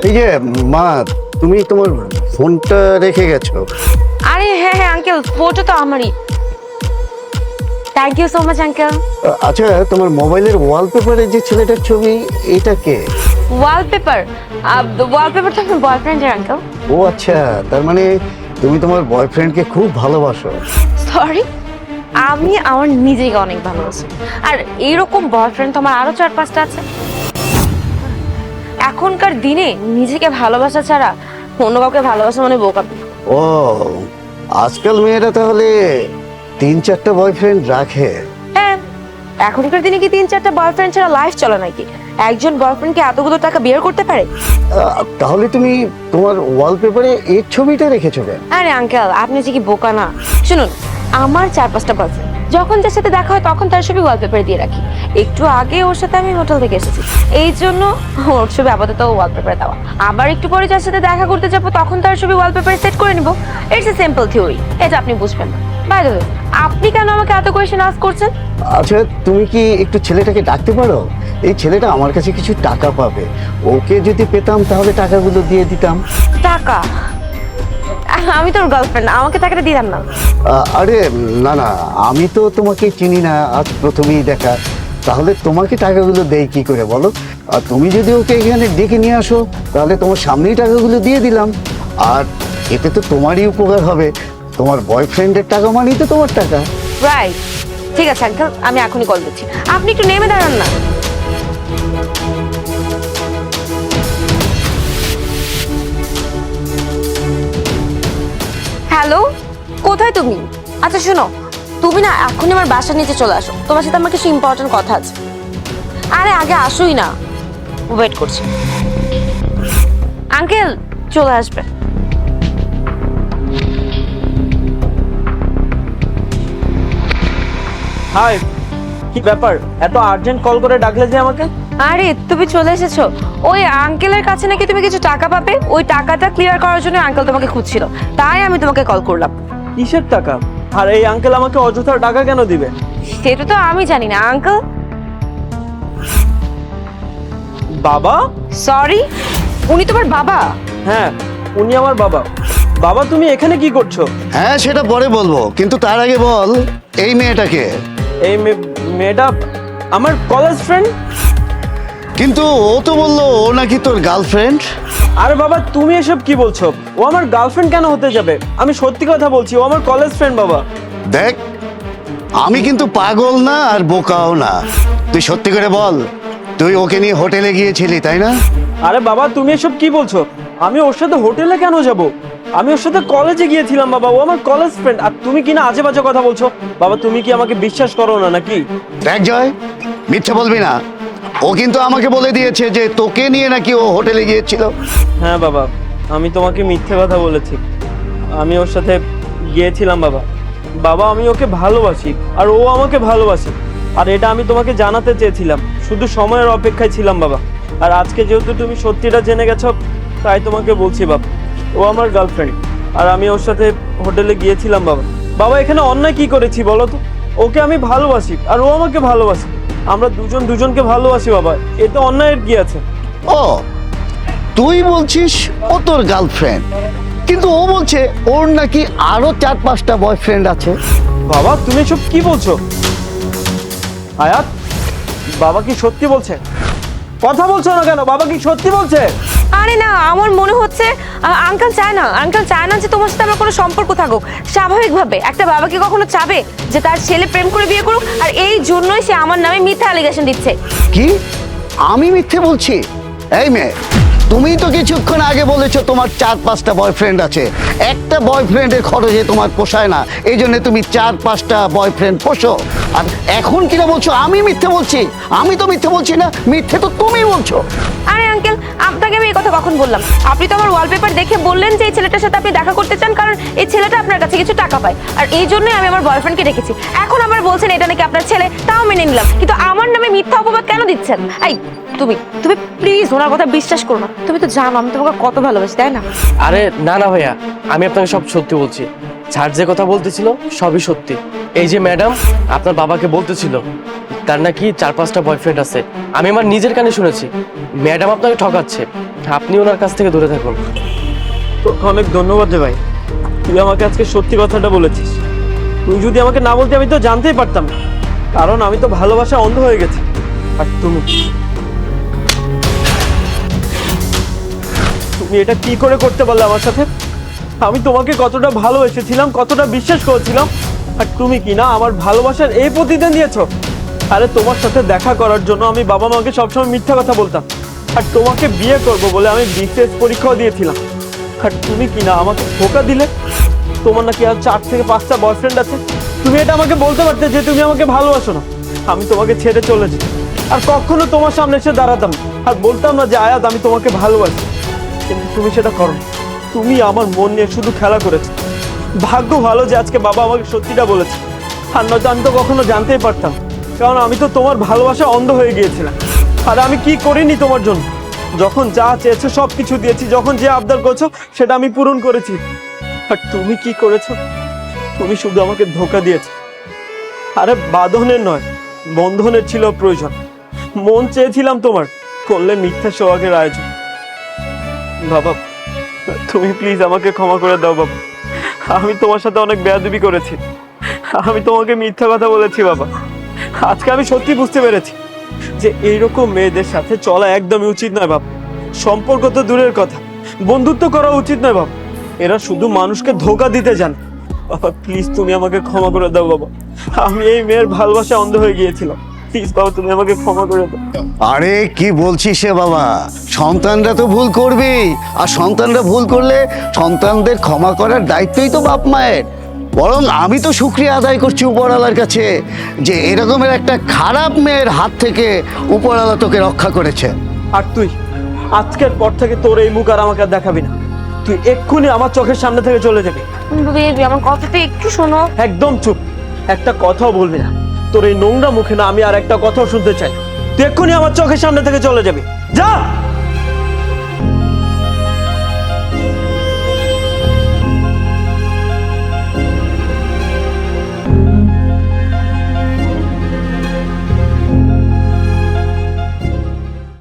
এই যে মা, তুমি তোমার ফোনটা রেখে গেছো। আরে হ্যাঁ হ্যাঁ আঙ্কেল, ফটো তো আমারই। Thank you so much uncle. আচ্ছা, তোমার মোবাইলের ওয়ালপেপারে যে ছেলেটার ছবি, এটা কে? ওয়ালপেপার? ওয়ালপেপার তো আমার বয়ফ্রেন্ডের আঙ্কেল। ও আচ্ছা, তার মানে তুমি তোমার বয়ফ্রেন্ডকে খুব ভালোবাসো। সরি, আমি আমার নিজেকে অনেক ভালোবাসি। আর এইরকম বয়ফ্রেন্ড তো আমার আরো 4-5টা আছে। এখনকার দিনে নিজেকে ভালোবাসা ছাড়া অন্য কাউকে ভালোবাসা মানে বোকামি। ও, আজকাল মেয়েরা তাহলে 3-4টা বয়ফ্রেন্ড রাখে? হ্যাঁ, এখনকার দিনে কি 3-4টা বয়ফ্রেন্ড ছাড়া লাইফ চলে নাকি? একজন বয়ফ্রেন্ডকে এতগুলো টাকা বিয়ে করতে পারে? তাহলে তুমি তোমার ওয়ালপেপারে এর ছবিটা রেখেছো কেন? আরে আঙ্কেল, আপনি যে কি বোকা না। শুনুন, আমার 4-5টা বয়ফ্রেন্ড, যখন যার সাথে দেখা হয় তখন তার ছবি ওয়ালপেপারে দিয়ে রাখি। একটু আগে ওর সাথে আমি হোটেল থেকে এসেছি, এই জন্য ওর ছবি আপাতত ওয়ালপেপারে দেওয়া। আবার একটু পরে যার সাথে দেখা করতে যাবো তখন তার ছবি ওয়ালপেপারে সেট করে নিব। ইটস এ সিম্পল থিওরি, এটা আপনি বুঝবেন না। বাই দ্য ওয়ে, আপনি কেন আমাকে এত কোয়েশ্চেন আস্ক করছেন? আচ্ছা, তুমি কি একটু ছেলেটাকে ডাকতে পারো? এই ছেলেটা আমার কাছে কিছু টাকা পাবে, ওকে যদি পেতাম তাহলে টাকাগুলো দিয়ে দিতাম। টাকা? আমি তোর গার্লফ্রেন্ড, আমাকে টাকাটা দিতাম না। আরে না না, আমি তো তোমাকে চিনি না, আজ প্রথমেই দেখা, তাহলে তোমাকে টাকাগুলো দেই কি করে বলো? আর তুমি যদি ওকে এখানে ডেকে নিয়ে আসো তাহলে তোমার সামনেই টাকাগুলো দিয়ে দিলাম। আর এতে তো তোমারই উপকার হবে, তোমার বয়ফ্রেন্ডের টাকা মানেই তো তোমার টাকা। রাইট, ঠিক আছে আঙ্কেল, আমি এখনই কল দিচ্ছি। আপনি একটু নেমে দাঁড়ান না। হ্যালো, কোথায় তুমি? আচ্ছা শোনো, তুমি না এখনই আমার বাসার নিচে চলে আসো, তোমার সাথে আমার কিছু ইম্পর্টেন্ট কথা আছে। আরে আগে আসোই না, ওয়েট করছি। আঙ্কেল চলে আসবে। হাই, কি ব্যাপার? এত আর্জেন্ট কল করে ডাকলে যে আমাকে? আরে তুমি চলে এসেছো, ওই আঙ্কেলের কাছে নাকি তুমি কিছু টাকা পাবে, ওই টাকাটা ক্লিয়ার করার জন্য আঙ্কেল তোমাকে খুঁজছিল, তাই আমি তোমাকে কল করলাম। কিসের টাকা? আর এই আঙ্কেল আমাকে অযথা টাকা কেন দিবে? সেটা তো আমি জানি না আঙ্কেল। বাবা? সরি, উনি তোমার বাবা? হ্যাঁ, উনি আমার বাবা। বাবা, তুমি এখানে কি করছো? হ্যাঁ, সেটা পরে বলবো, কিন্তু তার আগে বল এই মেয়েটাকে। এই মেয়েটা আমার কলেজ ফ্রেন্ড। কিন্তু ও তো বললো ও নাকি তোর গার্লফ্রেন্ড। আরে বাবা, তুমি এসব কি বলছো? ও আমার গার্লফ্রেন্ড কেন হতে যাবে? আমি সত্যি কথা বলছি, ও আমার কলেজ ফ্রেন্ড বাবা। দেখ, আমি কিন্তু পাগল না আর বোকাও না, তুই সত্যি করে বল, তুই ওকে নিয়ে হোটেলে গিয়েছিলি তাই না? আরে বাবা, তুমি এসব কি বলছো? আমি ওর সাথে হোটেলে কেন যাব? আমি ওর সাথে কলেজে গিয়েছিলাম বাবা, ও আমার কলেজ ফ্রেন্ড। আর তুমি কি না আজে বাজে কথা বলছো? বাবা, তুমি কি আমাকে বিশ্বাস করো না নাকি? দেখ জয়, মিথ্যে বলবি না, ও কিন্তু আমাকে বলে দিয়েছে যে তোকে নিয়ে নাকি ও হোটেলে গিয়েছিল। হ্যাঁ বাবা, আমি তোমাকে মিথ্যে কথা বলেছি। আমি ওর সাথে গিয়েছিলাম বাবা। বাবা, আমি ওকে ভালোবাসি আর ও আমাকে ভালোবাসে। আর এটা আমি তোমাকে জানাতে চেয়েছিলাম, শুধু সময়ের অপেক্ষায় ছিলাম বাবা। আর আজকে যেহেতু তুমি সত্যিটা জেনে গেছো, তাই তোমাকে বলছি বাবা, ও আমার গার্লফ্রেন্ড আর আমি ওর সাথে হোটেলে গিয়েছিলাম বাবা। বাবা, এখানে অন্যায় কি করেছি বলো তো? ওকে আমি ভালোবাসি আর ও আমাকে ভালোবাসে, আমরা দুজন দুজনকে ভালোবাসি বাবা, এতে অন্যায়ের কি আছে? ও, তুই বলছিস ও তোর গার্লফ্রেন্ড, কিন্তু ও বলছে ওর নাকি আরো 4-5টা বয়ফ্রেন্ড আছে। বাবা, তুমি সব কি বলছো? আয়াত, বাবা কি সত্যি বলছে? কথা বলছো না কেন? বাবা কি সত্যি বলছে? আরে না, আমার মনে হচ্ছে আঙ্কেল চায় না যে তোমার সাথে আমার কোনো সম্পর্ক থাকুক। স্বাভাবিকভাবে একটা বাবা কি কখনো চাবে যে তার ছেলে প্রেম করে বিয়ে করুক? আর এই জন্যই সে আমার নামে মিথ্যা অ্যালিগেশন দিচ্ছে। কি আমি মিথ্যে বলছি? এই মেয়ে, তুমি তো কিছুক্ষণ আগে বলেছো তোমার 4-5টা বয়ফ্রেন্ড আছে, একটা বয়ফ্রেন্ডের খরচে তোমার পোষায় না, এই জন্য তুমি 4-5টা বয়ফ্রেন্ড পোষো। আর এখন কিনা বলছো আমি মিথ্যে বলছি? আমি তো মিথ্যে বলছি না, মিথ্যে তো তুমি বলছো। আরে আঙ্কেল, আপনাকে আমি এই কথা কখন বললাম? আপনি তো আমার ওয়ালপেপার দেখে বললেন যে এই ছেলেটার সাথে আপনি দেখা করতে চান, কারণ এই ছেলেটা আপনার কাছে কিছু টাকা পায়, আর এই জন্যই আমি আমার বয়ফ্রেন্ডকে ডেকেছি। এখন আবার বলছেন এটা নাকি আপনার ছেলে, তাও মেনে নিলাম, কিন্তু আমার নামে মিথ্যা অপবাদ কেন দিচ্ছেন? এই তুমি তুমি প্লিজ ওনার কথা বিশ্বাস করো না। তুমি তো জানো আমি তোমাকে কত ভালোবাসি, তাই না? আরে না না ভাইয়া, আমি আপনাকে সব সত্যি বলছি। স্যার যে কথা বলতেছিল সবই সত্যি। এই যে ম্যাডাম আপনার বাবাকে বলতেছিল তার নাকি 4-5টা বয়ফ্রেন্ড আছে, আমি আমার নিজের কানে শুনেছি। ম্যাডাম আপনাকে ঠকাচ্ছে। আপনি ওনার কাছ থেকে দূরে থাকুন। তোকে অনেক ধন্যবাদ রে ভাই, তুই আমাকে আজকে সত্যি কথাটা বলেছিস। তুই যদি আমাকে না বলতে আমি তো জানতেই পারতাম না, কারণ আমি তো ভালোবাসা অন্ধ হয়ে গেছি। আর তুমি এটা কি করে করতে পারলে আমার সাথে? আমি তোমাকে কতটা ভালোবেসেছিলাম, কতটা বিশ্বাস করেছিলাম, আর তুমি কি না আমার ভালোবাসার এই প্রতিদান দিয়েছো? আরে তোমার সাথে দেখা করার জন্য আমি বাবা মাকে সবসময় মিথ্যা কথা বলতাম, আর তোমাকে বিয়ে করব বলে আমি বিসিএস পরীক্ষাও দিয়েছিলাম, আর তুমি কি না আমাকে ধোঁকা দিলে। তোমার নাকি আর 4 থেকে 5টা বয়ফ্রেন্ড আছে। তুমি এটা আমাকে বলতে পারতে যে তুমি আমাকে ভালোবাসো না, আমি তোমাকে ছেড়ে চলে যেতাম, আর কখনো তোমার সামনে এসে দাঁড়াতাম না, আর বলতাম না যে আয়াত আমি তোমাকে ভালোবাসি। কিন্তু তুমি সেটা করো না। তুমি আমার মন নিয়ে শুধু খেলা করেছো। ভাগ্য ভালো যে আজকে বাবা আমাকে সত্যিটা বলেছে, আর নয়তো আমি তো কখনো জানতেই পারতাম, কারণ আমি তো তোমার ভালোবাসা অন্ধ হয়ে গিয়েছিলাম। আর আমি কি করিনি তোমার জন্য? যখন যা চেয়েছো সব কিছু দিয়েছি, যখন যে আবদার করছো সেটা আমি পূরণ করেছি। আর তুমি কি করেছো? তুমি শুধু আমাকে ধোঁকা দিয়েছো। আরে বাঁধনের নয়, বন্ধনের ছিল প্রয়োজন। মন চেয়েছিলাম তোমার, করলে মিথ্যা সোহাগের আয়োজন। বাবা তুমি প্লিজ আমাকে ক্ষমা করে দাও বাবা, আমি তোমার সাথে অনেক বেয়াদবি করেছি, আমি তোমাকে মিথ্যা কথা বলেছি বাবা। আজকে আমি সত্যি বুঝতে পেরেছি যে এইরকম মেয়েদের সাথে চলা একদমই উচিত নয় বাবা। সম্পর্ক তো দূরের কথা, বন্ধুত্ব করা উচিত নয় বাবা। এরা শুধু মানুষকে ধোঁকা দিতে জানে। বাবা প্লিজ তুমি আমাকে ক্ষমা করে দাও বাবা, আমি এই মেয়ের ভালোবাসা অন্ধ হয়ে গিয়েছিলাম। প্লিজ বাবা তুমি আমাকে ক্ষমা করে দাও। আরে কি বলছিস রে বাবা, সন্তানরা তো ভুল করবেই, আর সন্তানরা ভুল করলে সন্তানদের ক্ষমা করার দায়িত্বই তো বাপ মায়ের। বরং আমি তো শুকরিয়া আদায় করছি উপরওয়ালার কাছে যে এরকমের একটা খারাপ মেয়ের হাত থেকে উপরওয়ালা তোকে রক্ষা করেছে। আর তুই আজকের পর থেকে তোর এই মুখ আর আমাকে আর দেখাবি না। তুই এক্ষুনি আমার চোখের সামনে থেকে চলে যাবি। বেবি আমার কথাটা একটু শোনো। একদম চুপ, একটা কথাও বলবি না। তোর এই নোংরা মুখে না আমি আর একটা কথাও শুনতে চাই। তুই এক্ষুনি আমার চোখের সামনে থেকে চলে যাবি, যা।